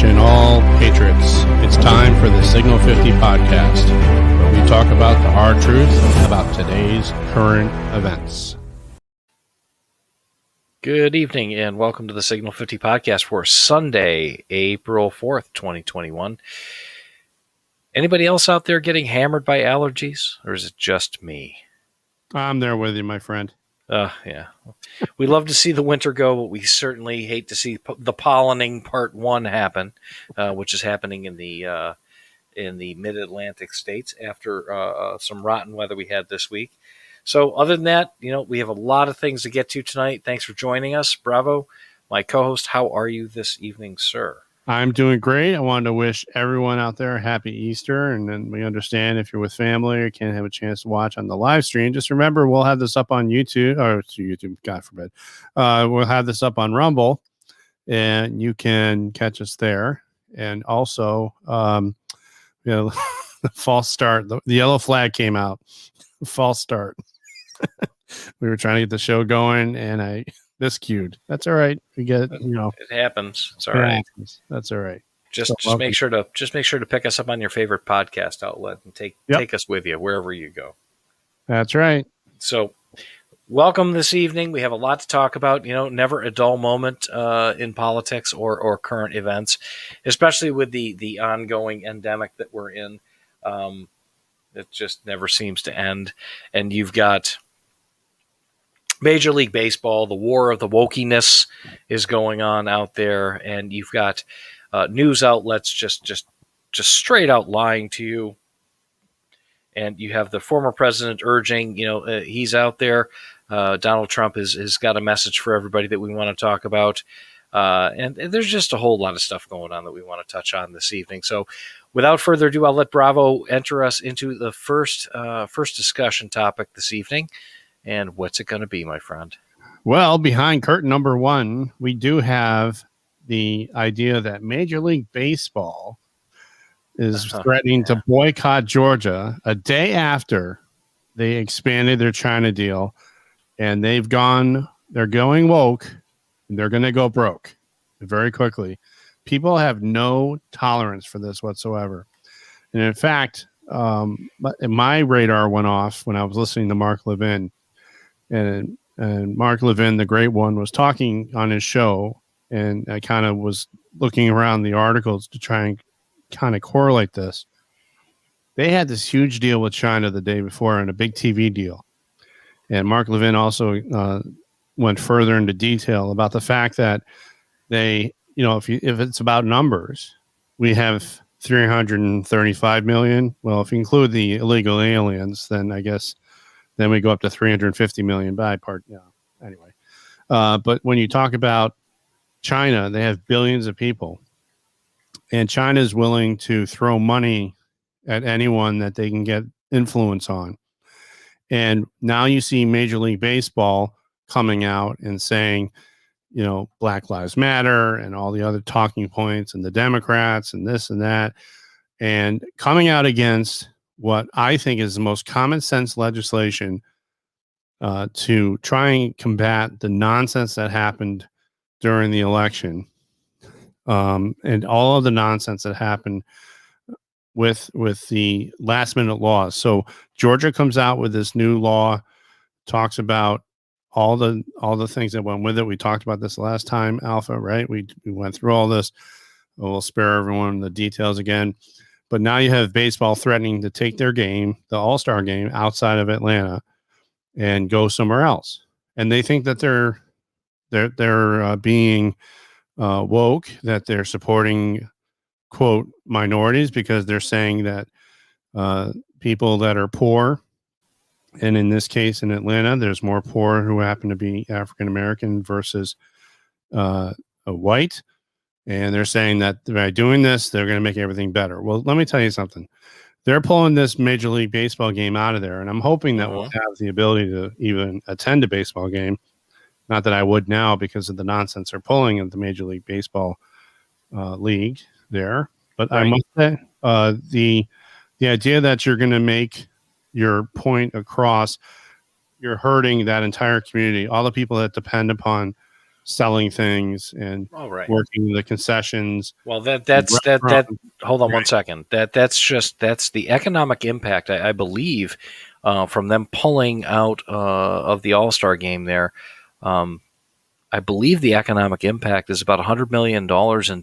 Attention all patriots, it's time for the Signal 50 podcast, where we talk about the hard truth about today's current events. Good evening and welcome to the Signal 50 podcast for Sunday, April 4th, 2021. Anybody else out there getting hammered by allergies, or is it just me? I'm there with you, my friend. Yeah. We love to see the winter go, but we certainly hate to see the pollinating part one happen, which is happening in the mid-Atlantic states after some rotten weather we had this week. So other than that, we have a lot of things to get to tonight. Thanks for joining us. Bravo, my co-host. How are you this evening, sir? I'm doing great. I wanted to wish everyone out there a happy Easter. And then we understand if you're with family or can't have a chance to watch on the live stream, just remember we'll have this up on YouTube, God forbid. We'll have this up on Rumble, and you can catch us there. And also, the false start, the yellow flag came out. False start. We were trying to get the show going, and I miscued. That's all right. We get it happens. It's all right. That's all right. Just make sure to pick us up on your favorite podcast outlet and take us with you wherever you go. That's right. So, welcome this evening. We have a lot to talk about. Never a dull moment in politics or current events, especially with the ongoing endemic that we're in. It just never seems to end. And you've got Major League Baseball, the war of the wokeness is going on out there, and you've got news outlets just straight out lying to you. And you have the former president urging, he's out there. Donald Trump has got a message for everybody that we want to talk about. And there's just a whole lot of stuff going on that we want to touch on this evening. So without further ado, I'll let Bravo enter us into the first discussion topic this evening. And what's it going to be, my friend? Well, behind curtain number one, we do have the idea that Major League Baseball is threatening to boycott Georgia a day after they expanded their China deal. And they're going woke, and they're going to go broke very quickly. People have no tolerance for this whatsoever. And in fact, my radar went off when I was listening to Mark Levin. And Mark Levin, the great one, was talking on his show, and I kind of was looking around the articles to try and kind of correlate this. They had this huge deal with China the day before, and a big TV deal. And Mark Levin also went further into detail about the fact that they, if it's about numbers, we have 335 million. Well, if you include the illegal aliens, then I guess then we go up to 350 million by part. Yeah. Anyway, but when you talk about China, they have billions of people, and China is willing to throw money at anyone that they can get influence on. And now you see Major League Baseball coming out and saying, Black Lives Matter and all the other talking points, and the Democrats and this and that, and coming out against what I think is the most common sense legislation to try and combat the nonsense that happened during the election, and all of the nonsense that happened with the last minute laws. So Georgia comes out with this new law, talks about all the things that went with it. We talked about this last time, Alpha, right? We went through all this. We'll spare everyone the details again. But now you have baseball threatening to take their game, the All-Star game, outside of Atlanta and go somewhere else. And they think that they're being woke, that they're supporting, quote, minorities, because they're saying that people that are poor, and in this case in Atlanta, there's more poor who happen to be African American versus a white. And they're saying that by doing this, they're going to make everything better. Well, let me tell you something. They're pulling this Major League Baseball game out of there, and I'm hoping that we'll have the ability to even attend a baseball game. Not that I would now because of the nonsense they're pulling at the Major League Baseball league there. But right. I must say, the idea that you're going to make your point across, you're hurting that entire community, all the people that depend upon selling things and working the concessions. Well, that. Hold on 1 second. That's the economic impact. I believe from them pulling out of the All-Star game there. I believe the economic impact is about $100 million in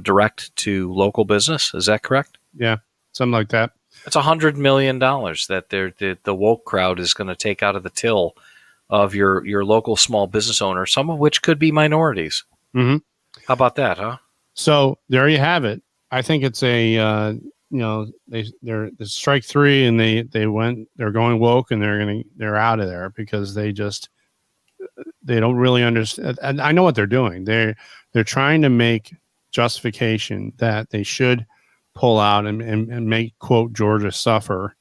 direct to local business. Is that correct? Yeah, something like that. It's $100 million that the woke crowd is going to take out of the till of your local small business owner, some of which could be minorities. Mm-hmm. How about that, huh? So there you have it. I think it's a they're strike three, and they're going woke, and they're out of there because they don't really understand. And I know what they're doing. They're trying to make justification that they should pull out and make, quote, Georgia suffer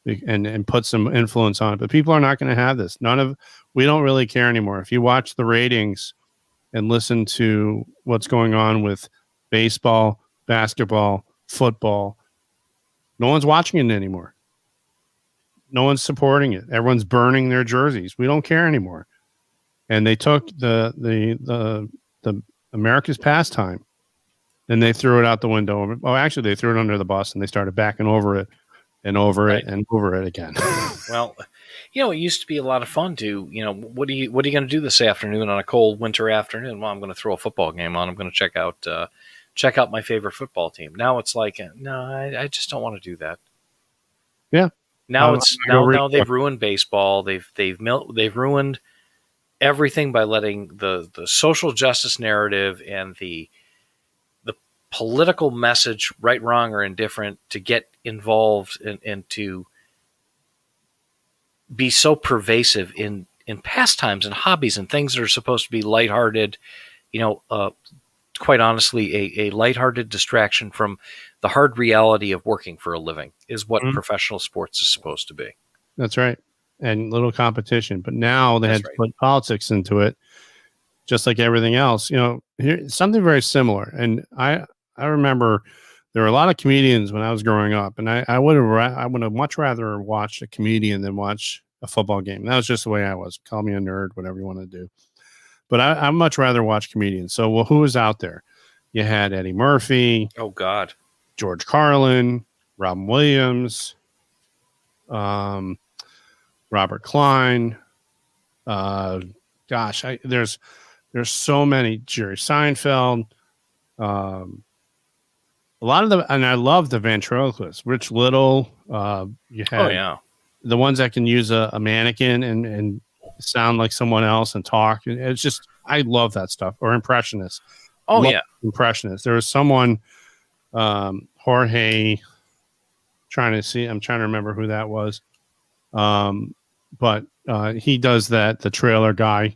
and put some influence on it. But people are not going to have this. We don't really care anymore. If you watch the ratings and listen to what's going on with baseball, basketball, football, no one's watching it anymore. No one's supporting it. Everyone's burning their jerseys. We don't care anymore. And they took the America's pastime and they threw it out the window. Oh, actually, they threw it under the bus and they started backing over it and over it and over it again. Well, it used to be a lot of fun to, what are you going to do this afternoon on a cold winter afternoon? Well, I'm going to throw a football game on. I'm going to check out my favorite football team. Now it's like, no, I just don't want to do that. Yeah. Now now they've ruined baseball. They've ruined everything by letting the social justice narrative and the political message, right, wrong, or indifferent, to get involved and to be so pervasive in pastimes and hobbies and things that are supposed to be lighthearted, quite honestly, a lighthearted distraction from the hard reality of working for a living is what professional sports is supposed to be. That's right. And little competition. But now they had to put politics into it, just like everything else. Here's something very similar. And I remember there were a lot of comedians when I was growing up, and I would have much rather watched a comedian than watch a football game. That was just the way I was. Call me a nerd, whatever you want to do. But I much rather watch comedians. So, who was out there? You had Eddie Murphy. Oh, God. George Carlin, Robin Williams, Robert Klein. There's so many. Jerry Seinfeld. A lot of them, and I love the ventriloquists. Rich Little. You had the ones that can use a mannequin and sound like someone else and talk. It's just, I love that stuff. Or impressionists. Impressionists. There was someone, Jorge. I'm trying to remember who that was. But he does that. The trailer guy.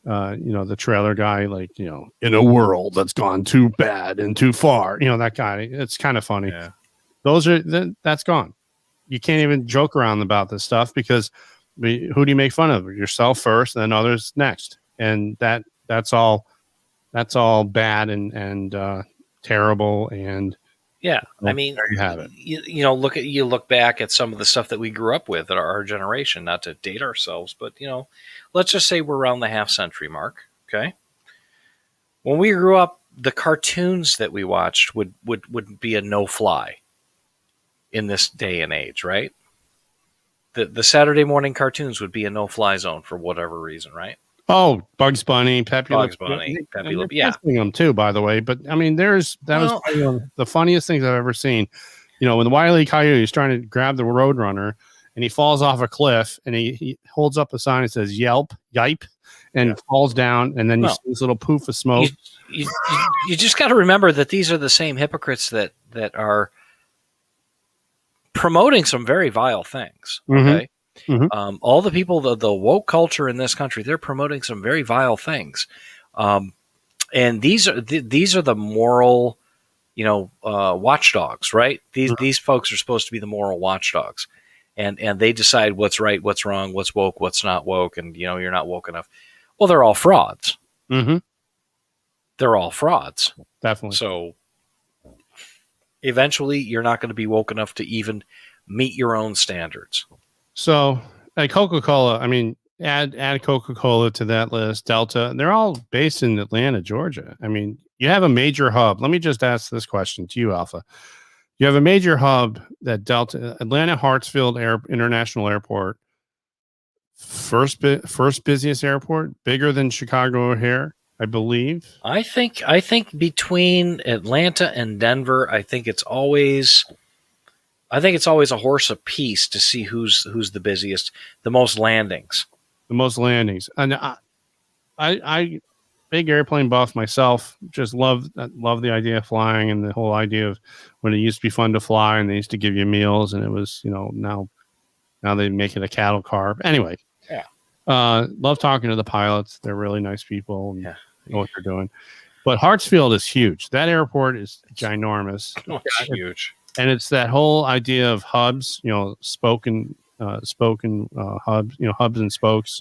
The trailer guy, like, in a world that's gone too bad and too far, that guy. It's kind of funny. Yeah. That's gone. You can't even joke around about this stuff because who do you make fun of? Yourself first, then others next. And that's all bad and terrible. And yeah, I mean, there you have it. You look back at some of the stuff that we grew up with at our generation, not to date ourselves, but let's just say we're around the half century mark. Okay. When we grew up, the cartoons that we watched would be a no-fly in this day and age, right? The Saturday morning cartoons would be a no-fly zone for whatever reason, right? Oh, Bugs Bunny, Pepe Le Pew. Yeah, them too, by the way. But I mean, was the funniest things I've ever seen. When the Wile E. Coyote is trying to grab the Roadrunner, and he falls off a cliff, and he holds up a sign that says "Yelp," "Yipe," and falls down, and then you see this little poof of smoke. You just got to remember that these are the same hypocrites that are promoting some very vile things. Okay. Mm-hmm. All the people, the woke culture in this country, they're promoting some very vile things, and these are the moral, watchdogs, right? These folks are supposed to be the moral watchdogs, and they decide what's right, what's wrong, what's woke, what's not woke, and you're not woke enough. Well, they're all frauds. Mm-hmm. They're all frauds, definitely. So eventually, you're not going to be woke enough to even meet your own standards. So, like Coca-Cola, I mean, Add Coca-Cola to that list, Delta. They're all based in Atlanta, Georgia. I mean, you have a major hub. Let me just ask this question to you, Alpha. You have a major hub that Delta, Atlanta Hartsfield International Airport, first busiest airport, bigger than Chicago O'Hare, I believe. I think between Atlanta and Denver, I think it's always a horse apiece to see who's the busiest, the most landings. The most landings. And I big airplane buff myself, just love the idea of flying and the whole idea of when it used to be fun to fly and they used to give you meals, and it was, now they make it a cattle car. Anyway, yeah. Love talking to the pilots. They're really nice people and know what they're doing. But Hartsfield is huge. That airport is ginormous. Oh, it's huge. And it's that whole idea of hubs, spoken hubs, hubs and spokes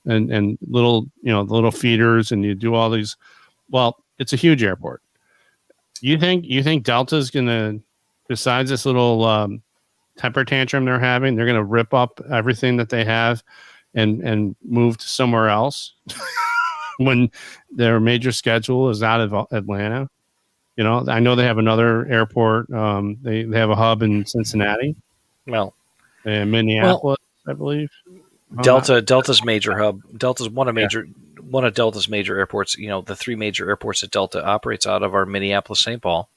and little, little feeders, and you do all these. Well, it's a huge airport. You think Delta's gonna, besides this little temper tantrum they're having, they're gonna rip up everything that they have and move to somewhere else when their major schedule is out of Atlanta? I know they have another airport. They have a hub in Cincinnati. Well, and Minneapolis, I believe. Delta's major hub. Delta's one of Delta's major airports. The three major airports that Delta operates out of are Minneapolis, St. Paul,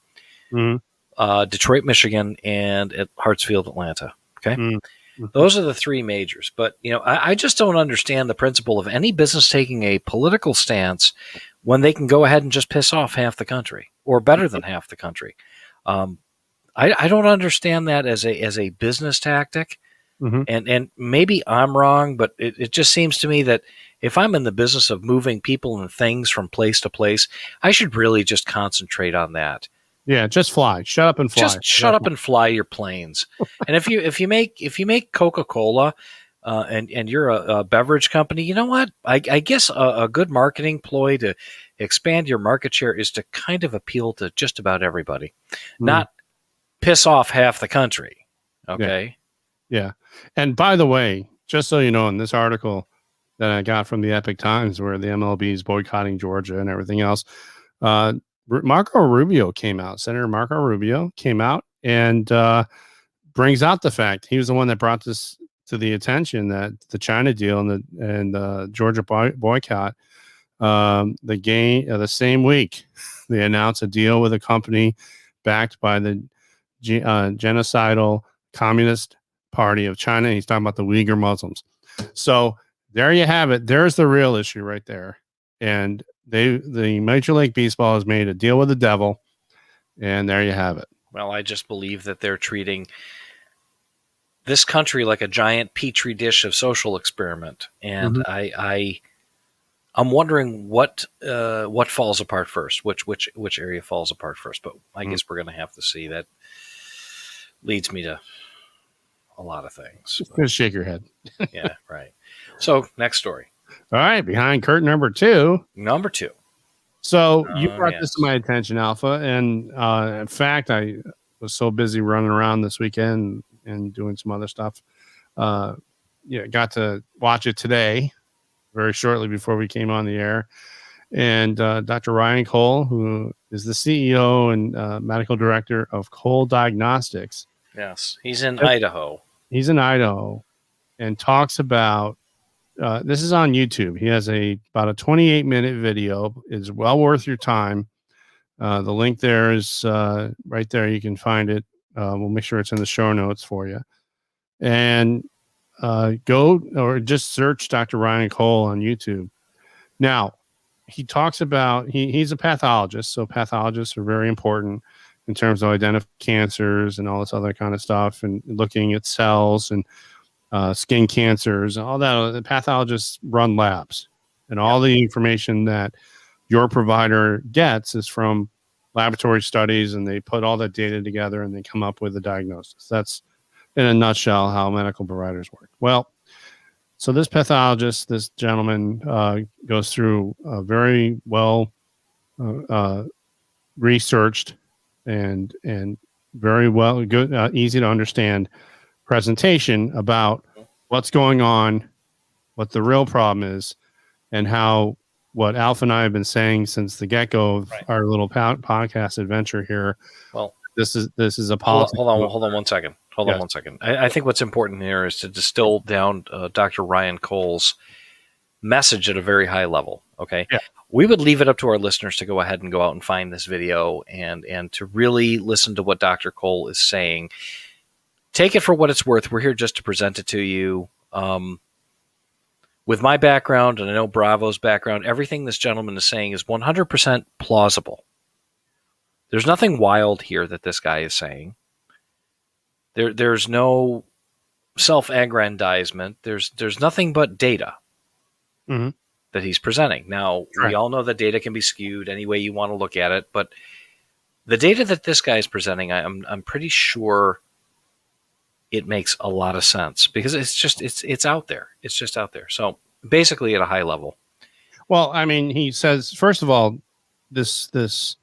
Detroit, Michigan, and at Hartsfield, Atlanta. Okay. Mm-hmm. Those are the three majors. But, I just don't understand the principle of any business taking a political stance when they can go ahead and just piss off half the country, or better than half the country. I don't understand that as a business tactic. Mm-hmm. And maybe I'm wrong, but it just seems to me that if I'm in the business of moving people and things from place to place, I should really just concentrate on that. Yeah, just fly. Shut up and fly. Just shut up and fly your planes. And if you make Coca-Cola and you're a beverage company, you know what? I guess a good marketing ploy to expand your market share is to kind of appeal to just about everybody, not piss off half the country. Okay. Yeah. And by the way, just so you know, in this article that I got from the Epic Times, where the MLB is boycotting Georgia and everything else, Marco Rubio came out. Senator Marco Rubio came out and brings out the fact he was the one that brought this to the attention, that the China deal and the Georgia boycott, the same week they announced a deal with a company backed by the genocidal Communist Party of China. He's talking about the Uyghur Muslims. So there you have it. There's the real issue right there. And the Major League Baseball has made a deal with the devil, and there you have it. Well, I just believe that they're treating this country like a giant petri dish of social experiment, and I'm wondering what falls apart first, which area falls apart first. But I guess we're going to have to see. That leads me to a lot of things. Just shake your head. Yeah, right. So next story. All right, behind curtain number two. So you brought this to my attention, Alpha, and in fact, I was so busy running around this weekend and doing some other stuff. Got to watch it today, very shortly before we came on the air. And Dr. Ryan Cole, who is the CEO and medical director of Cole Diagnostics. Yes, he's in Idaho. He's in Idaho, and talks about. This is on YouTube. He has about a 28-minute video. It's well worth your time. The link there is right there. You can find it. We'll make sure it's in the show notes for you. And go or just search Dr. Ryan Cole on YouTube. Now, he talks about he's a pathologist, so pathologists are very important in terms of identifying cancers and all this other kind of stuff, and looking at cells and skin cancers, all that. The pathologists run labs, and all the information that your provider gets is from laboratory studies, and they put all that data together and they come up with a diagnosis. That's in a nutshell how medical providers work. Well, so this pathologist, this gentleman, goes through a very well researched and very well good, easy to understand presentation about what's going on what the real problem is, and how what Alf and I have been saying since the get-go of our little podcast adventure here. Well, this is a policy. Hold on 1 second. Hold on 1 second. I think what's important here is to distill down Dr. Ryan Cole's message at a very high level. Okay. Yeah. We would leave it up to our listeners to go ahead and go out and find this video and to really listen to what Dr. Cole is saying. Take it for what it's worth. We're here just to present it to you. With my background, and I know Bravo's background, everything this gentleman is saying is 100% plausible. There's nothing wild here that this guy is saying. There's no self-aggrandizement. There's nothing but data that he's presenting. Now, we all know that data can be skewed any way you want to look at it, but the data that this guy is presenting, I'm pretty sure it makes a lot of sense because it's out there. It's just out there. So basically at a high level. Well, I mean, he says, first of all, this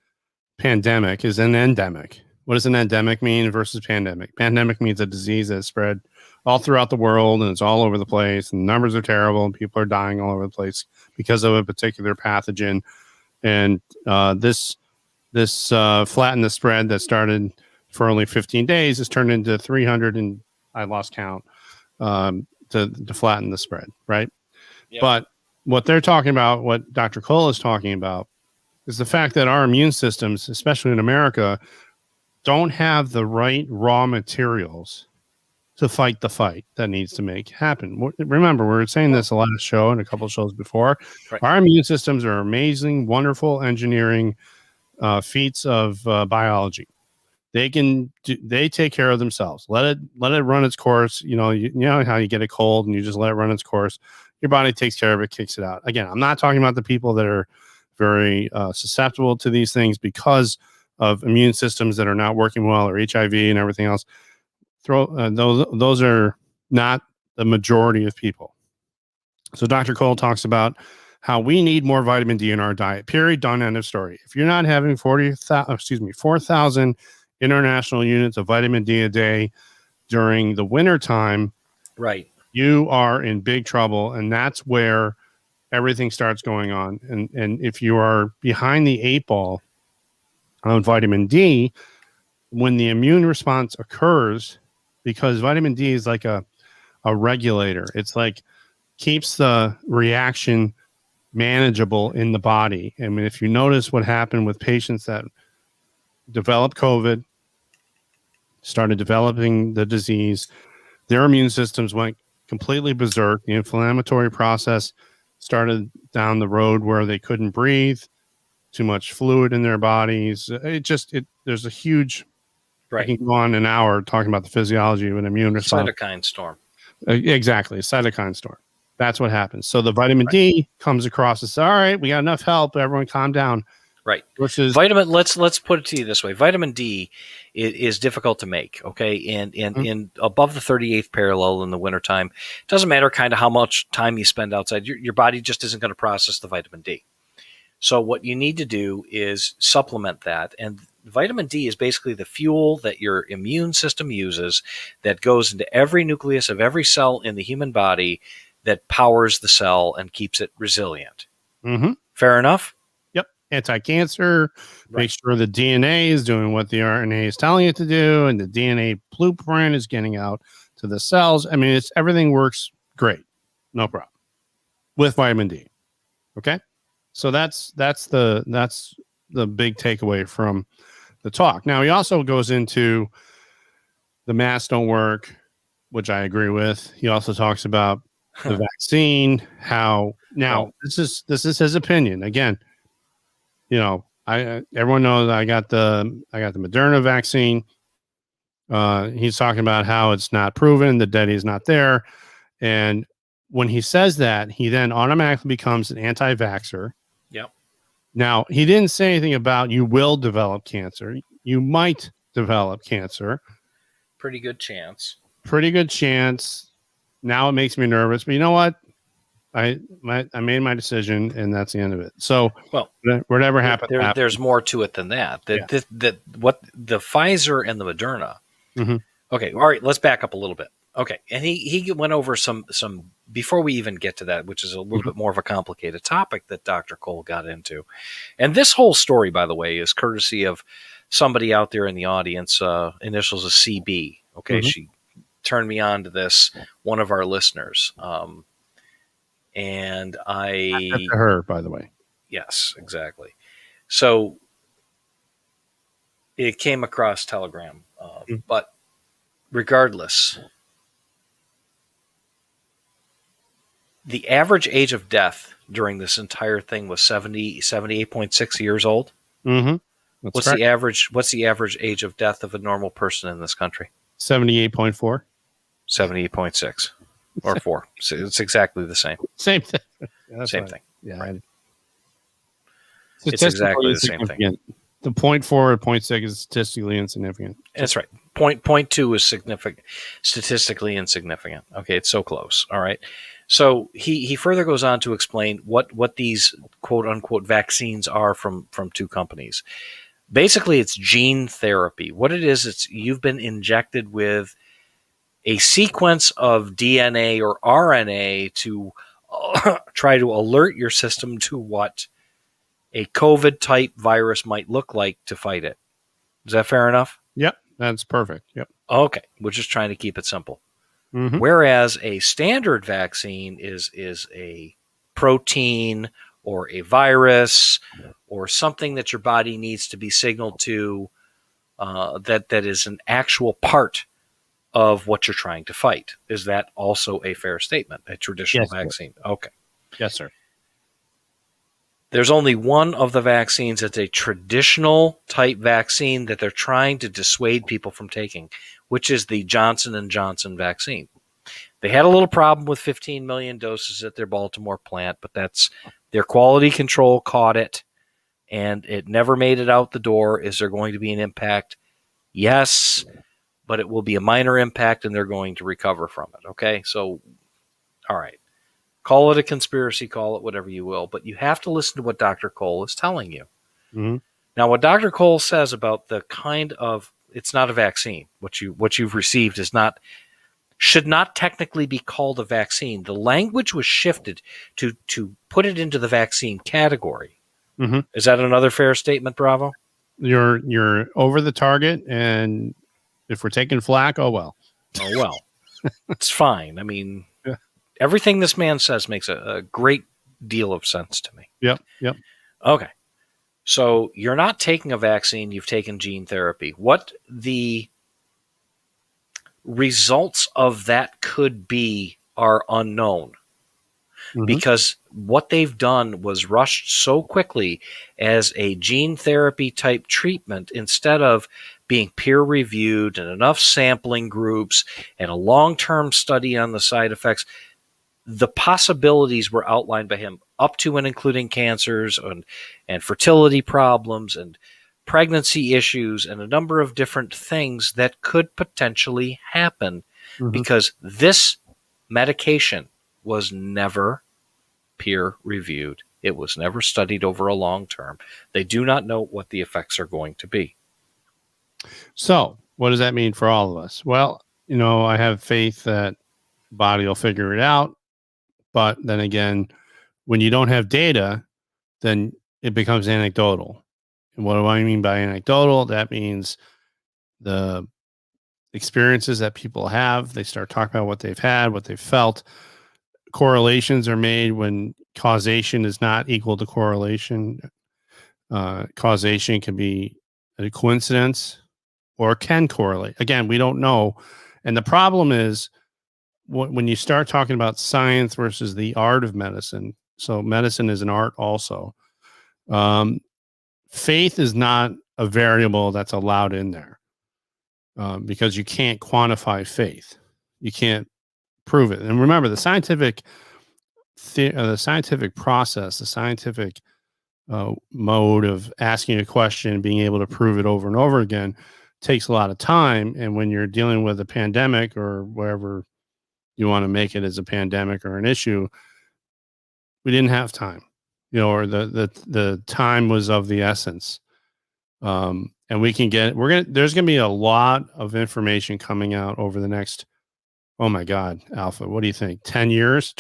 pandemic is an endemic. What does an endemic mean versus pandemic? Pandemic means a disease that's spread all throughout the world and it's all over the place and numbers are terrible and people are dying all over the place because of a particular pathogen. And this flatten the spread that started for only 15 days has turned into 300 and I lost count to flatten the spread, right? Yep. But what they're talking about, what Dr. Cole is talking about, is the fact that our immune systems, especially in America, don't have the right raw materials to fight the fight that needs to make happen. Remember, we were saying this a last show and a couple of shows before. Right. Our immune systems are amazing, wonderful engineering feats of biology. They take care of themselves. Let it run its course. You know how you get a cold and you just let it run its course. Your body takes care of it, kicks it out. Again, I'm not talking about the people that are very susceptible to these things because of immune systems that are not working well or HIV and everything else. Those are not the majority of people. So Dr. Cole talks about how we need more vitamin D in our diet. Period. Done. End of story. If you're not having 4,000 international units of vitamin D a day during the winter time, right, you are in big trouble, and that's where everything starts going on. And if you are behind the 8 ball on vitamin D, when the immune response occurs, because vitamin D is like a regulator, it's like keeps the reaction manageable in the body. I mean, if you notice what happened with patients that developed COVID, started developing the disease, their immune systems went completely berserk. The inflammatory process started down the road where they couldn't breathe, too much fluid in their bodies. There's a huge, I can go on an hour talking about the physiology of an immune response. Cytokine storm. Exactly. Cytokine storm. That's what happens. So the vitamin D comes across and says, all right, we got enough help. Everyone calm down. Right. Vitamin. Let's put it to you this way. Vitamin D is difficult to make. Okay. And in above the 38th parallel in the wintertime, it doesn't matter kind of how much time you spend outside. Your body just isn't going to process the vitamin D. So what you need to do is supplement that. And vitamin D is basically the fuel that your immune system uses that goes into every nucleus of every cell in the human body that powers the cell and keeps it resilient. Mm-hmm. Fair enough? Yep. Anti-cancer, make sure the DNA is doing what the RNA is telling it to do, and the DNA blueprint is getting out to the cells. I mean, everything works great. No problem. With vitamin D. Okay? So that's the big takeaway from the talk. Now, he also goes into the masks don't work, which I agree with. He also talks about the vaccine, this is his opinion. Again, everyone knows I got the Moderna vaccine. He's talking about how it's not proven, the data is not there. And when he says that, he then automatically becomes an anti-vaxxer. Yep. Now, he didn't say anything about you will develop cancer. You might develop cancer. Pretty good chance. Now it makes me nervous, but you know what? I made my decision, and that's the end of it. So, whatever happened, there's more to it than that. What the Pfizer and the Moderna. Mm-hmm. Okay, all right. Let's back up a little bit. Okay, and he went over some before we even get to that, which is a little bit more of a complicated topic that Dr. Cole got into. And this whole story, by the way, is courtesy of somebody out there in the audience. Initials is CB. Okay, she turned me on to this, one of our listeners. And That's to her, by the way. Yes, exactly. So it came across Telegram, but regardless, the average age of death during this entire thing was 78.6 years old. Mm-hmm. What's the average age of death of a normal person in this country? 78.4. 78.6 or 4. So it's exactly the same. Same thing. Same thing. Yeah. Right. It's exactly the same thing. The 0.4 or 0.6 is statistically insignificant. That's right. 0.2 is statistically insignificant. Okay, it's so close. All right. So he further goes on to explain what these quote unquote vaccines are from two companies. Basically, it's gene therapy. What it is, it's you've been injected with a sequence of DNA or RNA to try to alert your system to what a COVID type virus might look like to fight it. Is that fair enough? Yep, that's perfect. Yep. Okay, we're just trying to keep it simple. Mm-hmm. Whereas a standard vaccine is a protein or a virus or something that your body needs to be signaled to that is an actual part of what you're trying to fight. Is that also a fair statement? A traditional vaccine? Sir. Okay. Yes, sir. There's only one of the vaccines that's a traditional type vaccine that they're trying to dissuade people from taking, which is the Johnson & Johnson vaccine. They had a little problem with 15 million doses at their Baltimore plant, but that's their quality control caught it, and it never made it out the door. Is there going to be an impact? Yes, but it will be a minor impact, and they're going to recover from it. Okay, so, all right. Call it a conspiracy, call it whatever you will, but you have to listen to what Dr. Cole is telling you. Mm-hmm. Now, what Dr. Cole says about the kind of, it's not a vaccine. What you've received should not technically be called a vaccine. The language was shifted to put it into the vaccine category. Mm-hmm. Is that another fair statement, Bravo? You're over the target, and if we're taking flack, oh well. Oh well. It's fine. I mean, yeah. Everything this man says makes a great deal of sense to me. Yep. Okay. So you're not taking a vaccine, you've taken gene therapy. What the results of that could be are unknown. Mm-hmm. Because what they've done was rushed so quickly as a gene therapy type treatment instead of being peer reviewed and enough sampling groups and a long-term study on the side effects. The possibilities were outlined by him up to and including cancers and fertility problems and pregnancy issues and a number of different things that could potentially happen because this medication was never peer reviewed. It was never studied over a long term. They do not know what the effects are going to be. So what does that mean for all of us? Well, I have faith that body will figure it out. But then again, when you don't have data, then it becomes anecdotal. And what do I mean by anecdotal? That means the experiences that people have, they start talking about what they've had, what they've felt. Correlations are made when causation is not equal to correlation. Causation can be a coincidence or can correlate. Again, we don't know. And the problem is, when you start talking about science versus the art of medicine, so medicine is an art also, faith is not a variable that's allowed in there because you can't quantify faith. You can't prove it. And remember, the scientific process, the scientific mode of asking a question and being able to prove it over and over again takes a lot of time. And when you're dealing with a pandemic or wherever you want to make it as a pandemic or an issue, we didn't have time, or the time was of the essence. And there's going to be a lot of information coming out over the next oh my God, Alpha, what do you think? 10 years,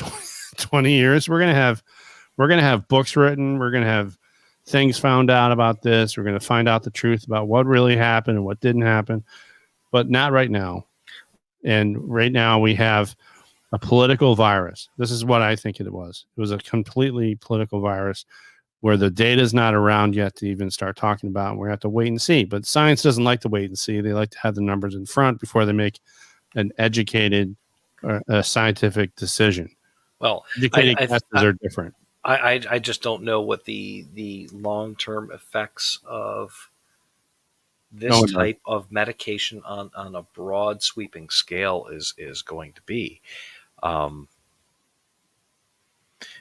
20 years? We're going to have books written. We're going to have things found out about this. We're going to find out the truth about what really happened and what didn't happen, but not right now. And right now we have a political virus. This is what I think it was. It was a completely political virus where the data is not around yet to even start talking about. And we're going to have to wait and see. But science doesn't like to wait and see. They like to have the numbers in front before they make an educated or a scientific decision. Well, educated guesses are different. I just don't know what the long-term effects of this type of medication on a broad sweeping scale is going to be.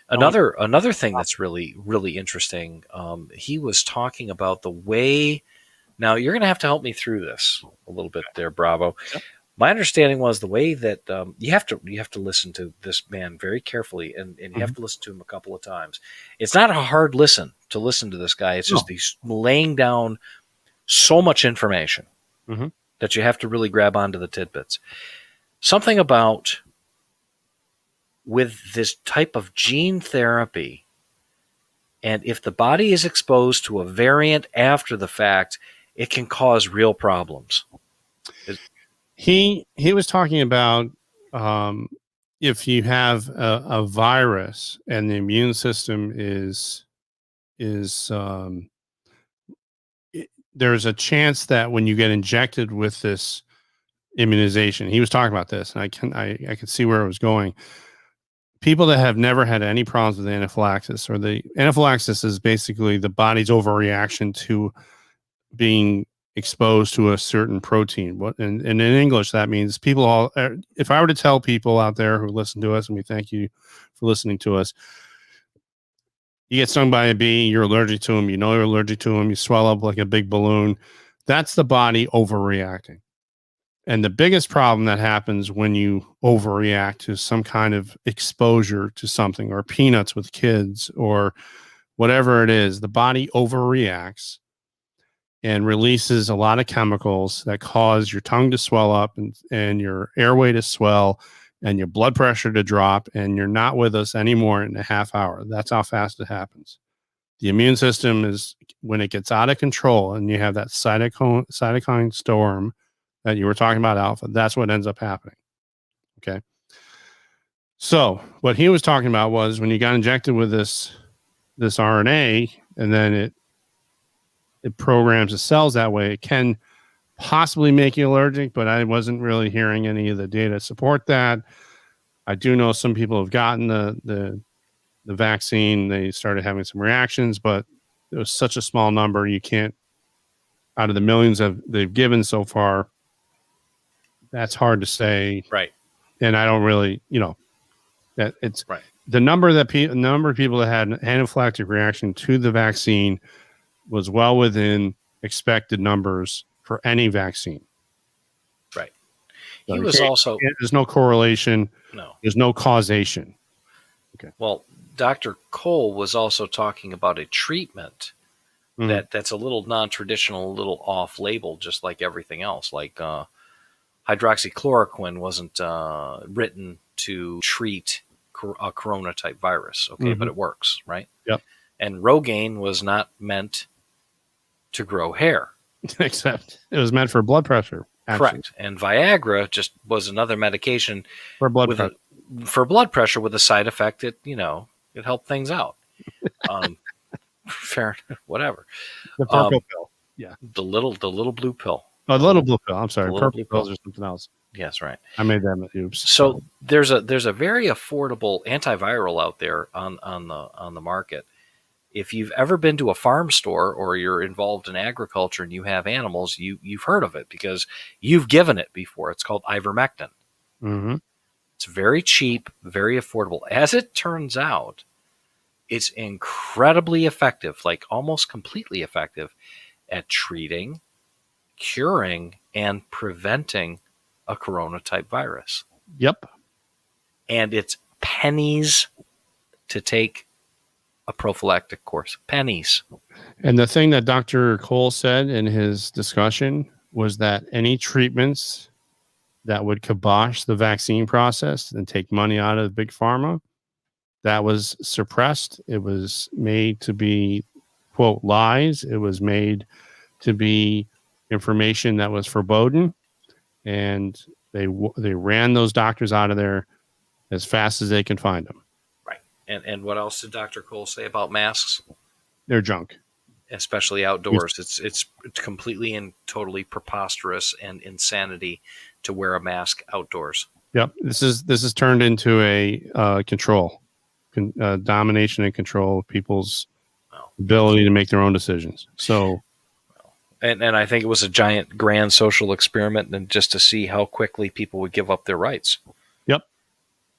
Another thing that's really, really interesting, he was talking about the way. Now you're going to have to help me through this a little bit there, Bravo. Yep. My understanding was the way that you have to listen to this man very carefully, and you have to listen to him a couple of times. It's not a hard listen to this guy. It's just he's laying down so much information that you have to really grab onto the tidbits. Something about with this type of gene therapy, and if the body is exposed to a variant after the fact, it can cause real problems. He was talking about if you have a virus and the immune system there's a chance that when you get injected with this immunization, he was talking about this, and I could see where it was going. People that have never had any problems with anaphylaxis, or the anaphylaxis is basically the body's overreaction to being exposed to a certain protein. And in English, that means if I were to tell people out there who listen to us, and we thank you for listening to us, you get stung by a bee, you're allergic to them, you're allergic to them, you swell up like a big balloon. That's the body overreacting. And the biggest problem that happens when you overreact to some kind of exposure to something, or peanuts with kids, or whatever it is, the body overreacts and releases a lot of chemicals that cause your tongue to swell up and your airway to swell and your blood pressure to drop, and you're not with us anymore in a half hour. That's how fast it happens. The immune system is, when it gets out of control and you have that cytokine storm that you were talking about, Alpha, that's what ends up happening. Okay. So what he was talking about was when you got injected with this RNA, and then it programs the cells that way, it can possibly make you allergic, but I wasn't really hearing any of the data support that. I do know some people have gotten the vaccine. They started having some reactions, but it was such a small number. You can't, out of the millions they've given so far, that's hard to say. Right. And I don't really, that it's right. The number of people that had an anaphylactic reaction to the vaccine was well within expected numbers for any vaccine. Right. So he was also, there's no correlation. No. There's no causation. Okay. Well, Dr. Cole was also talking about a treatment that's a little non-traditional, a little off-label, just like everything else. Like hydroxychloroquine wasn't written to treat a corona-type virus, okay, but it works, right? Yep. And Rogaine was not meant to grow hair. Except it was meant for blood pressure. Actually. Correct. And Viagra just was another medication for blood pressure. For blood pressure with a side effect that, it helped things out. Fair, whatever. The purple pill. Yeah. The little blue pill. Oh, the little blue pill. I'm sorry. Purple pills or something else. Yes, right. I made that. Oops. So there's a very affordable antiviral out there on the market. If you've ever been to a farm store or you're involved in agriculture and you have animals, you've heard of it because you've given it before. It's called ivermectin. Mm-hmm. It's very cheap, very affordable. As it turns out, it's incredibly effective, like almost completely effective at treating, curing, and preventing a corona-type virus. Yep. And it's pennies to take a prophylactic course. Pennies. And the thing that Dr. Cole said in his discussion was that any treatments that would kibosh the vaccine process and take money out of big pharma. That was suppressed. It was made to be, quote, lies. It was made to be information that was foreboding, and they ran those doctors out of there as fast as they can find them. Right. And what else did Dr. Cole say about masks? They're junk, especially outdoors. It's completely and totally preposterous and insanity to wear a mask outdoors. Yep. This is turned into a domination and control of people's ability to make their own decisions. So, and I think it was a giant grand social experiment, and just to see how quickly people would give up their rights. Yep.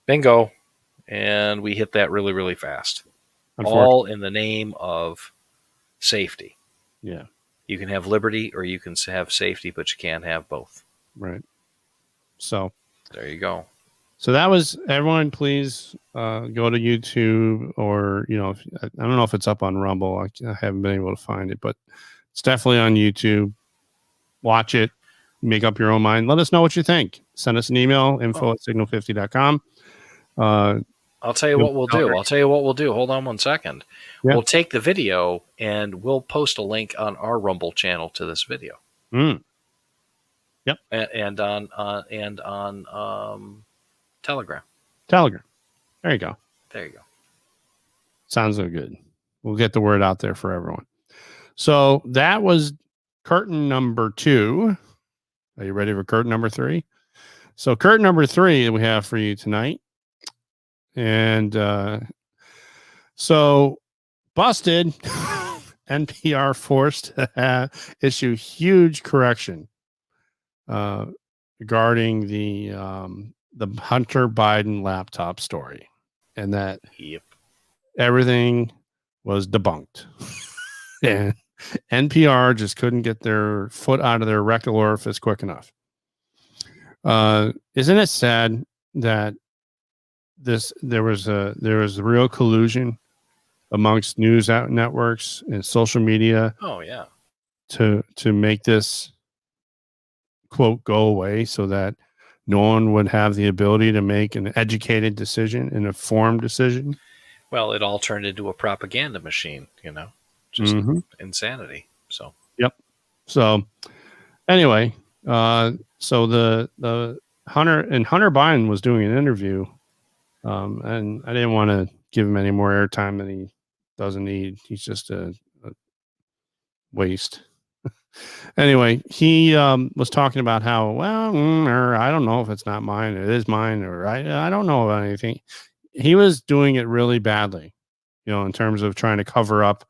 Bingo. And we hit that really, really fast. All in the name of safety. Yeah. You can have liberty or you can have safety, but you can't have both. Right. So there you go. So that was, everyone, please go to YouTube, or, I don't know if it's up on Rumble. I haven't been able to find it, but it's definitely on YouTube. Watch it. Make up your own mind. Let us know what you think. Send us an email, info@signal50.com. I'll tell you what we'll do. Hold on one second. Yeah. We'll take the video and we'll post a link on our Rumble channel to this video. Yep. And on Telegram. There you go. Sounds so good. We'll get the word out there for everyone. So that was curtain number 2. Are you ready for curtain number 3? So curtain number 3 we have for you tonight. And so busted. NPR forced to issue huge correction regarding the Hunter Biden laptop story, and that everything was debunked. And NPR just couldn't get their foot out of their rectal orifice quick enough. Isn't it sad that there was real collusion amongst news networks and social media? Oh yeah. To make this, quote, go away, so that no one would have the ability to make an educated decision, an informed decision. Well, it all turned into a propaganda machine, just insanity. So, yep. So anyway, so the Hunter Biden was doing an interview, and I didn't want to give him any more airtime than he doesn't need. He's just a waste. Anyway, he was talking about how, or I don't know if it's not mine, it is mine, or I don't know about anything. He was doing it really badly, in terms of trying to cover up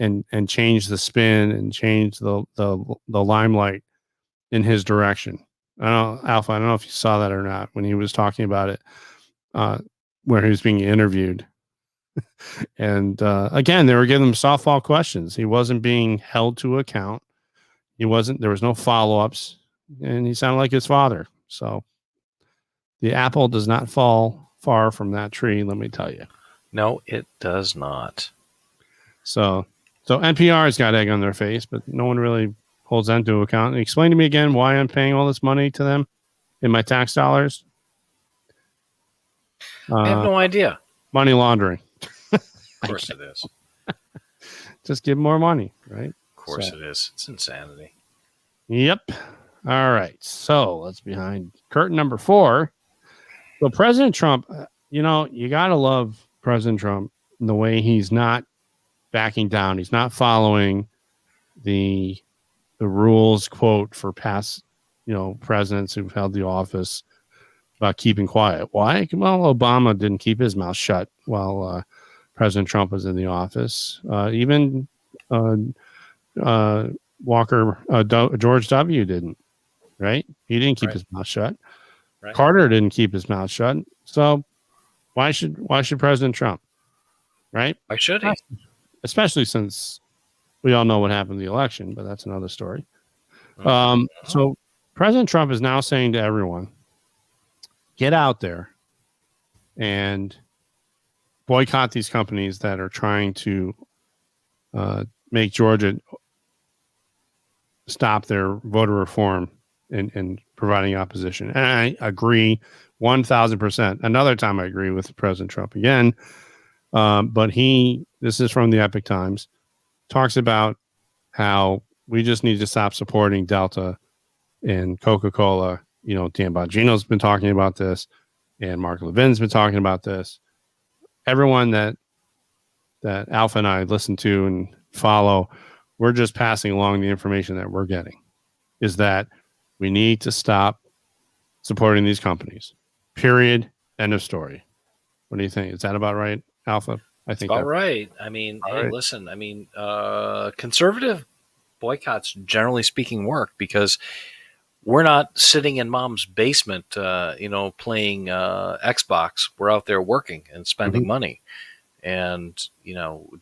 and change the spin and change the limelight in his direction. I don't know, Alpha, I don't know if you saw that or not when he was talking about it, where he was being interviewed. And again, they were giving him softball questions. He wasn't being held to account. There was no follow-ups, and he sounded like his father. So the apple does not fall far from that tree, let me tell you. No, it does not. So NPR's got egg on their face, but no one really holds that into account. And explain to me again why I'm paying all this money to them in my tax dollars. I have no idea. Money laundering. Of course it is. Just give more money, right? Of course it is. It's insanity. Yep. All right. So let's behind curtain number 4. So President Trump, you got to love President Trump in the way he's not backing down. He's not following the rules, quote, for past, presidents who've held the office about keeping quiet. Why? Well, Obama didn't keep his mouth shut while President Trump was in the office. Even George W. didn't, right? He didn't keep his mouth shut. Right. Carter didn't keep his mouth shut. So why should President Trump, right? Why should he? Especially since we all know what happened in the election, but that's another story. So President Trump is now saying to everyone, get out there and boycott these companies that are trying to make Georgia stop their voter reform in providing opposition. And I agree 1,000%. Another time I agree with President Trump again. But this is from the Epic Times, talks about how we just need to stop supporting Delta and Coca-Cola. You know, Dan Bongino's been talking about this, and Mark Levin's been talking about this. Everyone that Alpha and I listen to and follow, we're just passing along the information that we're getting, is that we need to stop supporting these companies. Period. End of story. What do you think? Is that about right, Alpha? I think all right. I mean, hey, right. Listen. I mean, conservative boycotts, generally speaking, work because we're not sitting in mom's basement, playing Xbox. We're out there working and spending money, and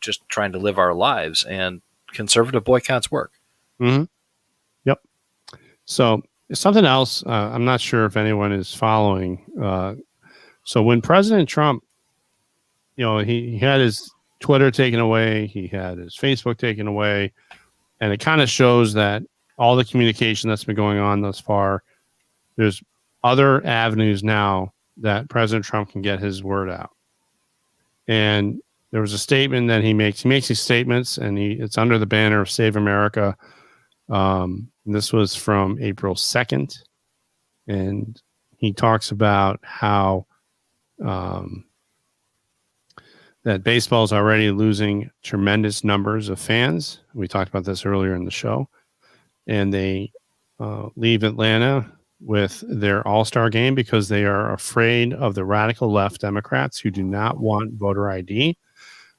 just trying to live our lives. And conservative boycotts work. Mm-hmm. Yep. So something else. I'm not sure if anyone is following. So when President Trump, he had his Twitter taken away, he had his Facebook taken away, and it kind of shows that all the communication that's been going on thus far, there's other avenues now that President Trump can get his word out. And there was a statement that he makes. He makes these statements, and it's under the banner of Save America. This was from April 2nd, and he talks about how that baseball is already losing tremendous numbers of fans. We talked about this earlier in the show. And they leave Atlanta with their all-star game because they are afraid of the radical left Democrats who do not want voter ID,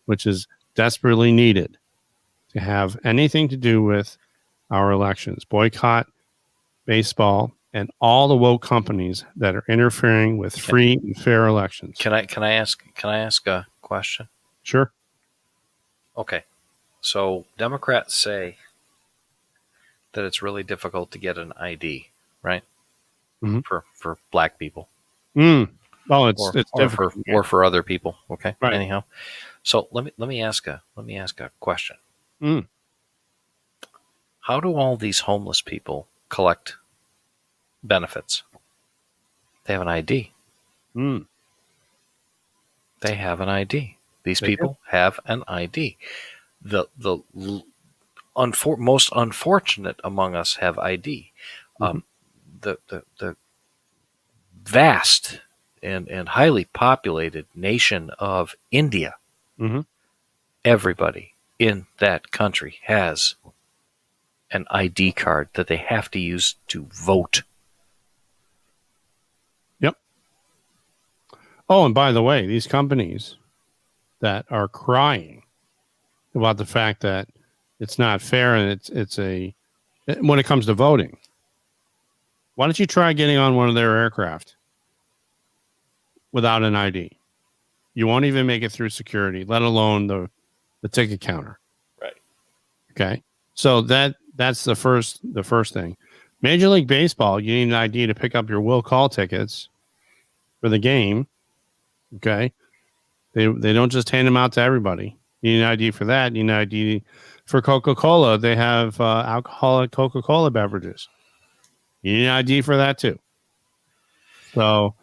which is desperately needed to have anything to do with our elections. Boycott baseball and all the woke companies that are interfering with free and fair elections. Can I ask a question? Sure. Okay. So Democrats say that it's really difficult to get an ID, right? Mm-hmm. For black people. Well, it's difficult. Or for other people. Okay. Right. Anyhow, so let me ask a question. How do all these homeless people collect benefits? They have an ID. They have an ID. These people have an ID. The most unfortunate among us have ID. The vast and highly populated nation of India, everybody in that country has an ID card that they have to use to vote. Yep. Oh, and by the way, these companies that are crying about the fact that it's not fair and when it comes to voting, why don't you try getting on one of their aircraft without an ID? You won't even make it through security, let alone the ticket counter. Right. Okay. So that's the first thing. Major League Baseball, you need an ID to pick up your will call tickets for the game. Okay. They don't just hand them out to everybody. You need an ID for that. You need an ID for Coca-Cola. They have alcoholic Coca-Cola beverages. You need an ID for that too. So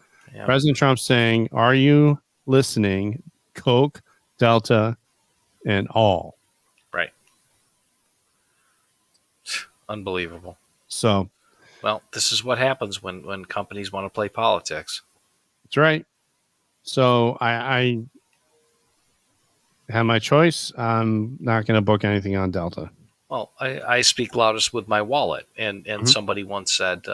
President Trump's saying, are you listening? Coke, Delta, and all. Right. Unbelievable. So, well, this is what happens when companies want to play politics. That's right. So I have my choice. I'm not going to book anything on Delta. Well, I speak loudest with my wallet, and somebody once said,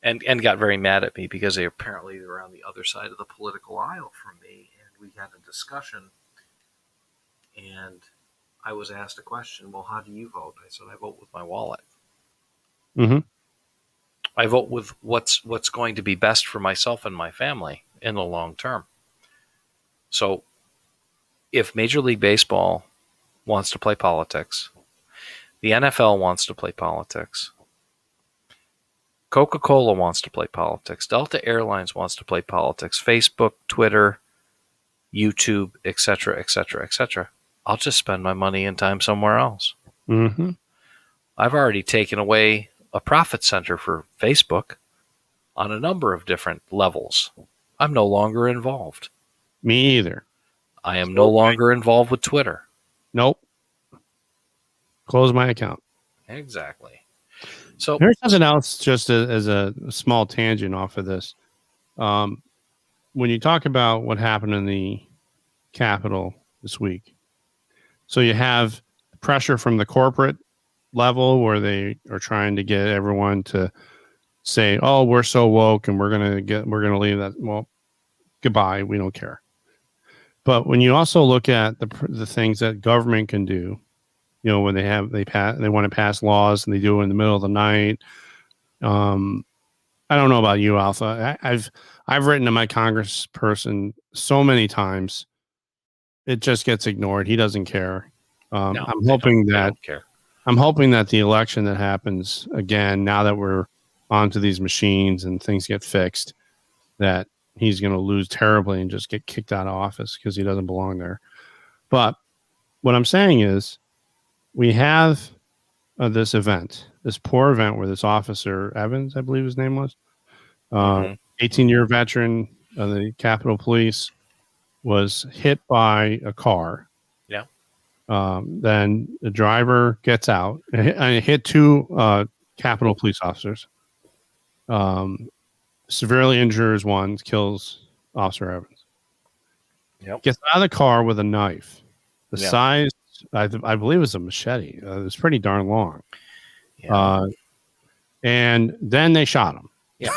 and got very mad at me because they were on the other side of the political aisle from me, and we had a discussion, and I was asked a question. Well, how do you vote? I said I vote with my wallet. I vote with what's going to be best for myself and my family in the long term. So, if Major League Baseball wants to play politics, the NFL wants to play politics, Coca-Cola wants to play politics, Delta Airlines wants to play politics, Facebook, Twitter, YouTube, etc., etc., etc., I'll just spend my money and time somewhere else. I've already taken away a profit center for Facebook on a number of different levels. I'm no longer involved. Me either. I am no longer involved with Twitter. Nope. Close my account. Exactly. So there's something else, just as a small tangent off of this. When you talk about what happened in the Capitol this week, so you have pressure from the corporate level where they are trying to get everyone to say, "Oh, we're so woke and we're gonna leave that." Well, goodbye. We don't care. But when you also look at the things that government can do, when they want to pass laws and they do it in the middle of the night. I don't know about you, Alpha. I've written to my congressperson so many times. It just gets ignored. He doesn't care. I'm hoping that the election that happens again, now that we're onto these machines and things get fixed, that he's going to lose terribly and just get kicked out of office because he doesn't belong there. But what I'm saying is, we have this poor event where this officer, Evans, I believe his name was, 18-year veteran of the Capitol Police, was hit by a car. Yeah. Then the driver gets out and hit two Capitol Police officers. Severely injures one, kills Officer Evans. Yep. Gets out of the car with a knife. The size, I believe, it was a machete. It was pretty darn long. Yeah. And then they shot him. Yeah,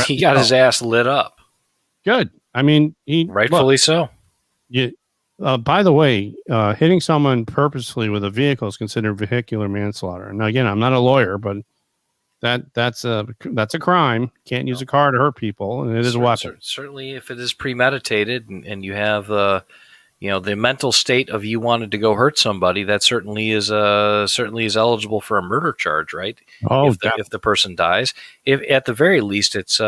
he got his ass lit up. Good. I mean, rightfully so. By the way, hitting someone purposefully with a vehicle is considered vehicular manslaughter. Now, again, I'm not a lawyer, but that's a crime. Can't use a car to hurt people, and it is a weapon. Certainly, if it is premeditated and you have the mental state of you wanted to go hurt somebody, that certainly is eligible for a murder charge, right? Oh, if the person dies, if at the very least it's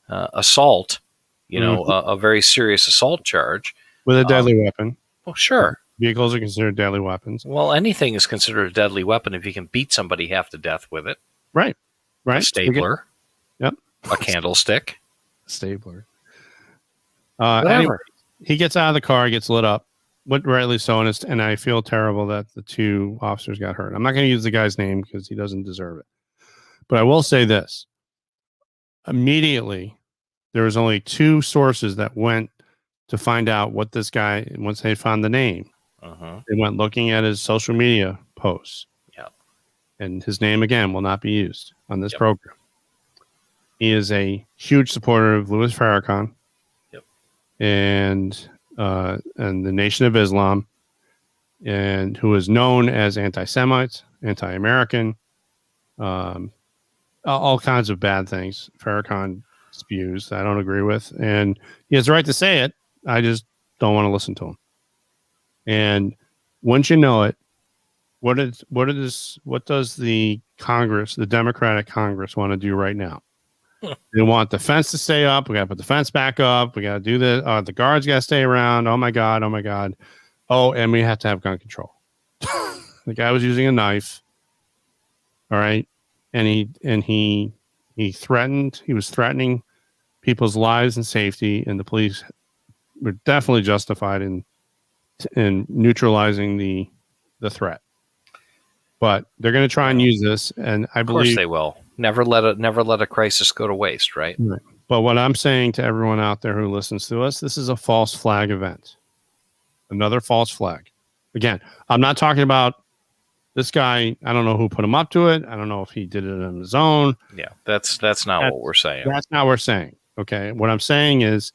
assault, a very serious assault charge with a deadly weapon. Well, sure. Vehicles are considered deadly weapons. Well, anything is considered a deadly weapon if you can beat somebody half to death with it. Right. A stapler. Yep. A candlestick. Stapler. Whatever. Anyway, he gets out of the car, gets lit up, rightly so, and I feel terrible that the two officers got hurt. I'm not going to use the guy's name because he doesn't deserve it. But I will say this. Immediately, there was only two sources that went to find out what this guy, once they found the name, they went looking at his social media posts. Yep. And his name, again, will not be used on this program. He is a huge supporter of Louis Farrakhan. And the Nation of Islam, and who is known as anti-Semite, anti-American, all kinds of bad things. Farrakhan spews I don't agree with, and he has the right to say it. I just don't want to listen to him. And once you know it, what does the Congress, the Democratic Congress, want to do right now? They want the fence to stay up. We got to put the fence back up. We got to do this. The guards got to stay around. Oh my God. Oh my God. Oh, and we have to have gun control. The guy was using a knife. All right. And he threatened, he was threatening people's lives and safety, and the police were definitely justified in neutralizing the threat. But they're going to try and use this, and I believe of course they will. Never let a crisis go to waste, right? But what I'm saying to everyone out there who listens to us, this is a false flag event. Another false flag. Again, I'm not talking about this guy. I don't know who put him up to it. I don't know if he did it on his own. Yeah, that's not what we're saying. That's not what we're saying. Okay. What I'm saying is,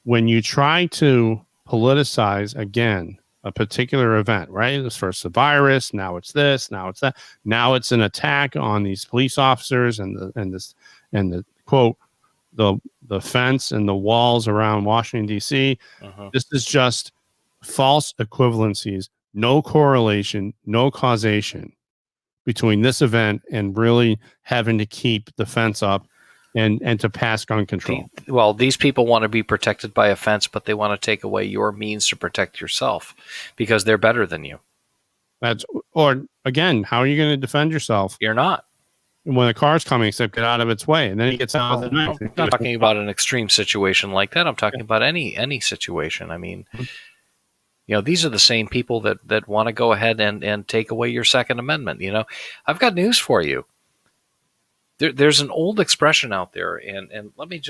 when you try to politicize again a particular event, right? It was first the virus, now it's this, now it's that, now it's an attack on these police officers and the quote, the fence and the walls around Washington D.C. This is just false equivalencies, no correlation, no causation between this event and really having to keep the fence up and to pass gun control. These people want to be protected by a fence, but they want to take away your means to protect yourself because they're better than you. Or again, how are you going to defend yourself? You're not. when a car's coming, except get out of its way, and then he gets out of the knife. I'm not talking about an extreme situation like that. I'm talking about any situation. I mean, these are the same people that want to go ahead and take away your Second Amendment. I've got news for you. There's an old expression out there, and let me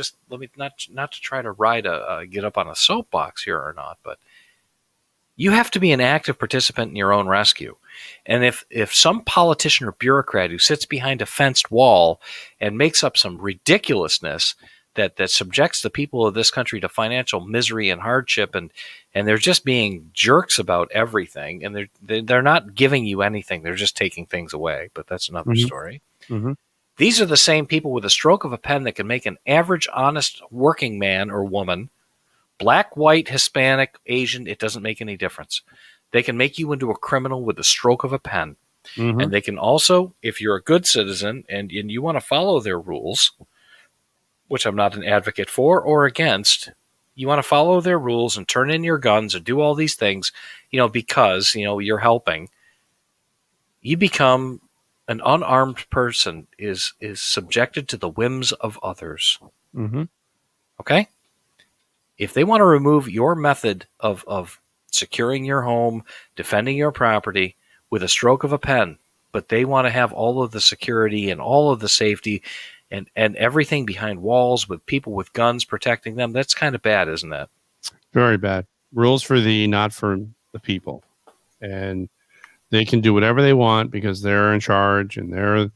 not to try to get up on a soapbox here or not, but you have to be an active participant in your own rescue. And if some politician or bureaucrat who sits behind a fenced wall and makes up some ridiculousness that subjects the people of this country to financial misery and hardship, and they're just being jerks about everything, and they're not giving you anything, they're just taking things away. But that's another story. Mm-hmm. These are the same people with a stroke of a pen that can make an average, honest working man or woman, black, white, Hispanic, Asian, it doesn't make any difference. They can make you into a criminal with the stroke of a pen. Mm-hmm. And they can also, if you're a good citizen and you want to follow their rules, which I'm not an advocate for or against, you want to follow their rules and turn in your guns and do all these things, because, you're helping, you become an unarmed person is subjected to the whims of others. Mm-hmm. Okay? If they want to remove your method of securing your home, defending your property with a stroke of a pen, but they want to have all of the security and all of the safety and everything behind walls with people with guns protecting them, that's kind of bad, isn't that? Very bad. Rules for thee, not for the people. And they can do whatever they want because they're in charge and they're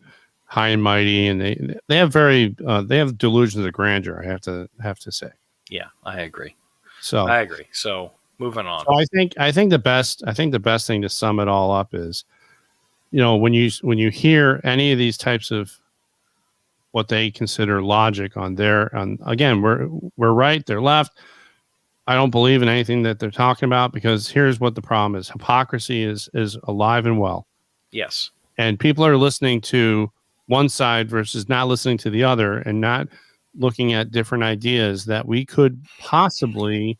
high and mighty, and they have they have delusions of grandeur. I have to say. Yeah, I agree. So moving on. So I think the best thing to sum it all up is, when you hear any of these types of what they consider logic again, we're right, they're left. I don't believe in anything that they're talking about, because here's what the problem is. Hypocrisy is alive and well. Yes. And people are listening to one side versus not listening to the other, and not looking at different ideas that we could possibly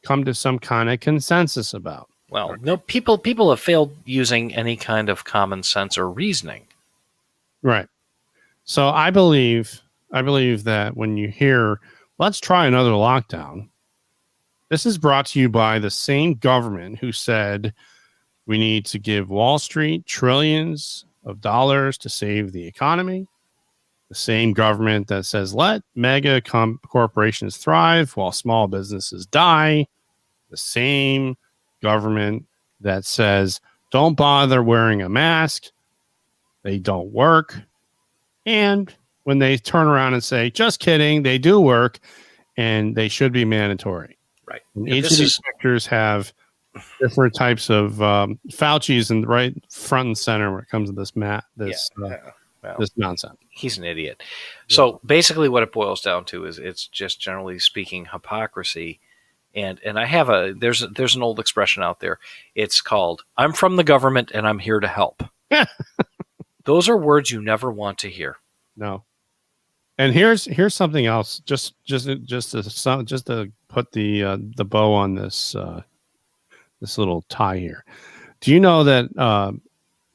come to some kind of consensus about. Well, no, people have failed using any kind of common sense or reasoning. Right. So I believe that when you hear, let's try another lockdown, this is brought to you by the same government who said we need to give Wall Street trillions of dollars to save the economy. The same government that says let mega corporations thrive while small businesses die. The same government that says don't bother wearing a mask. They don't work. And when they turn around and say, just kidding, they do work and they should be mandatory. Right. And each of these sectors have different types of Fauci's in the right front and center when it comes to this this nonsense. He's an idiot. So basically what it boils down to is it's just, generally speaking, hypocrisy. And I have there's an old expression out there. It's called, I'm from the government and I'm here to help. Those are words you never want to hear. No. And here's something else. Just to put the bow on this this little tie here. Do you know that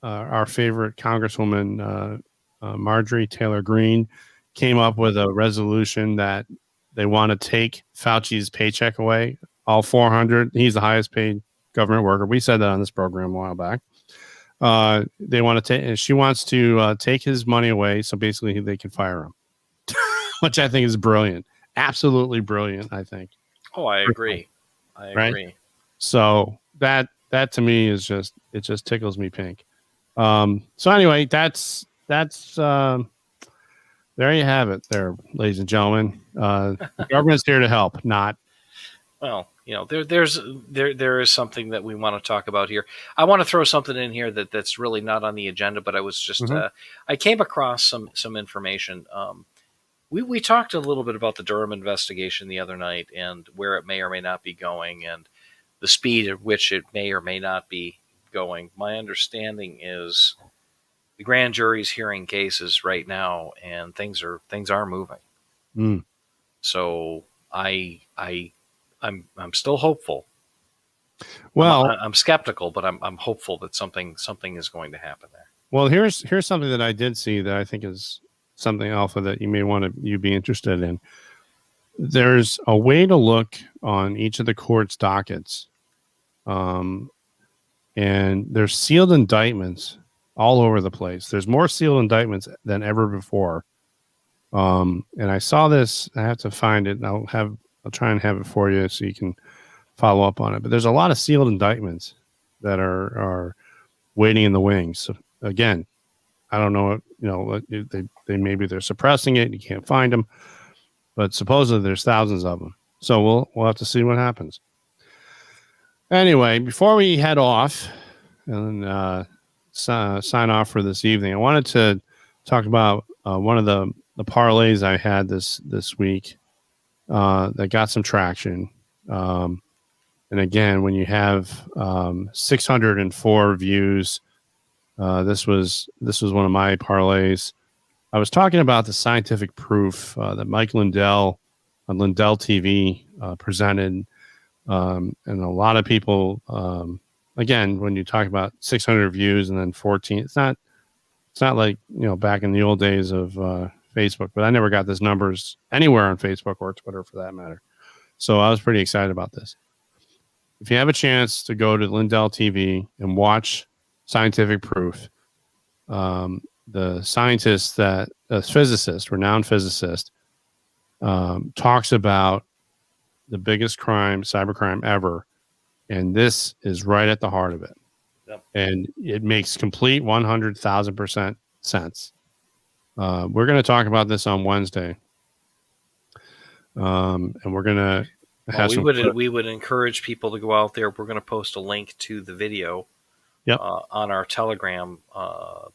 our favorite Congresswoman Marjorie Taylor Greene came up with a resolution that they want to take Fauci's paycheck away, all 400. He's the highest paid government worker. We said that on this program a while back. They want to take, she wants to take his money away, so basically they can fire him, which I think is brilliant, absolutely brilliant. I think. Oh, I agree. Right? So that to me is it just tickles me pink. So anyway, that's there you have it, there, ladies and gentlemen. The government's here to help, not. Well, there is something that we want to talk about here. I want to throw something in here that's really not on the agenda, but I was just I came across some information. We talked a little bit about the Durham investigation the other night and where it may or may not be going and the speed at which it may or may not be going. My understanding is the grand jury's hearing cases right now, and things are moving. Mm. So I'm still hopeful. Well, I'm skeptical, but I'm hopeful that something is going to happen there. Well, here's something that I did see that I think is something, Alpha, that you may you be interested in. There's a way to look on each of the court's dockets, and there's sealed indictments all over the place. There's more sealed indictments than ever before. And I saw this. I have to find it. And I'll try and have it for you so you can follow up on it. But there's a lot of sealed indictments that are waiting in the wings. So again, I don't know. They maybe they're suppressing it. You can't find them, but supposedly there's thousands of them. So we'll have to see what happens. Anyway, before we head off and sign off for this evening, I wanted to talk about one of the parlays I had this week that got some traction. And again, when you have 604 views, this was one of my parlays. I was talking about the scientific proof that Mike Lindell on Lindell TV presented, and a lot of people. Again, when you talk about 600 views and then 14, it's not like back in the old days of Facebook. But I never got those numbers anywhere on Facebook or Twitter for that matter. So I was pretty excited about this. If you have a chance to go to Lindell TV and watch Scientific Proof, the scientist renowned physicist, talks about the biggest cybercrime ever. And this is right at the heart of it. Yep. And it makes complete 100,000% sense. We're going to talk about this on Wednesday. And we're going to have we would encourage people to go out there. We're going to post a link to the video on our Telegram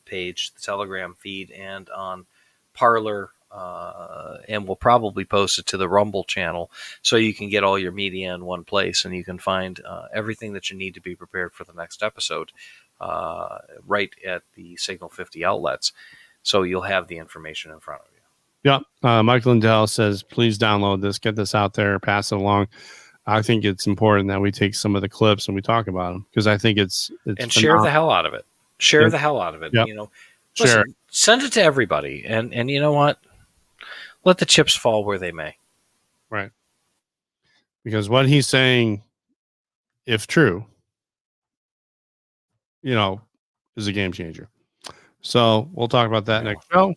page, the Telegram feed, and on Parler. And we'll probably post it to the Rumble channel so you can get all your media in one place and you can find everything that you need to be prepared for the next episode right at the Signal 50 outlets. So you'll have the information in front of you. Yep. Mike Lindell says, please download this, get this out there, pass it along. I think it's important that we take some of the clips and we talk about them because I think it's and share the hell out of it. Share the hell out of it. Yep. Listen, send it to everybody. And you know what? Let the chips fall where they may. Right. Because what he's saying, if true, is a game changer. So we'll talk about that next show.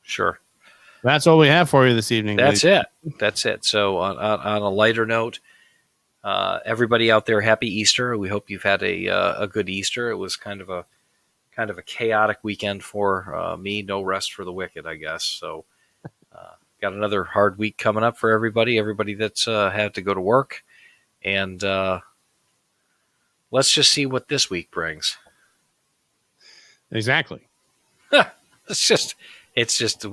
Sure. That's all we have for you this evening. That's it. So on a lighter note, everybody out there, happy Easter. We hope you've had a good Easter. It was kind of a chaotic weekend for me. No rest for the wicked, I guess. So got another hard week coming up for everybody that's had to go to work. And let's just see what this week brings. Exactly. It's just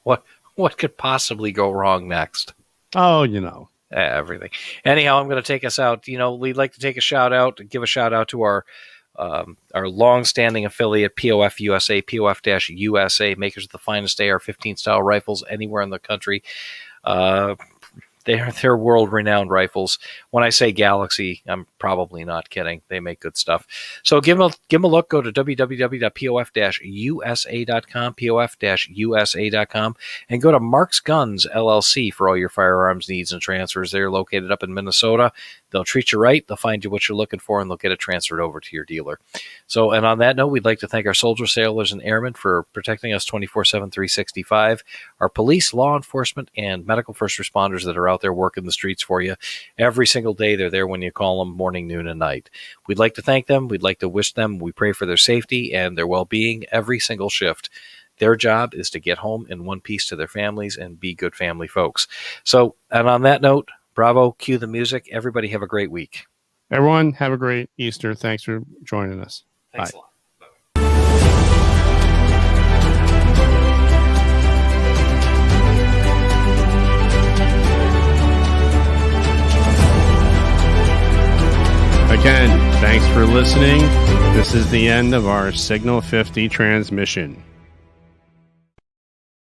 what could possibly go wrong next? Oh, everything. Anyhow, I'm going to take us out. We'd like to give a shout out to our long-standing affiliate, POF USA, POF-USA, makers of the finest AR-15 style rifles anywhere in the country. They're world-renowned rifles. When I say Galaxy, I'm probably not kidding. They make good stuff. So give them a look. Go to www.pof-usa.com, pof-usa.com, and go to Mark's Guns, LLC for all your firearms needs and transfers. They're located up in Minnesota. They'll treat you right. They'll find you what you're looking for, and they'll get it transferred over to your dealer. So, and on that note, we'd like to thank our soldiers, sailors, and airmen for protecting us 24/7, 365. Our police, law enforcement, and medical first responders that are out there working the streets for you every single day. They're there when you call them, morning, noon, and night. We'd like to thank them. We'd like to wish them. We pray for their safety and their well-being every single shift. Their job is to get home in one piece to their families and be good family folks. So, and on that note, bravo, cue the music. Everybody have a great week. Everyone have a great Easter. Thanks for joining us. Thanks Bye. a lot. Again, thanks for listening. This is the end of our Signal 50 transmission.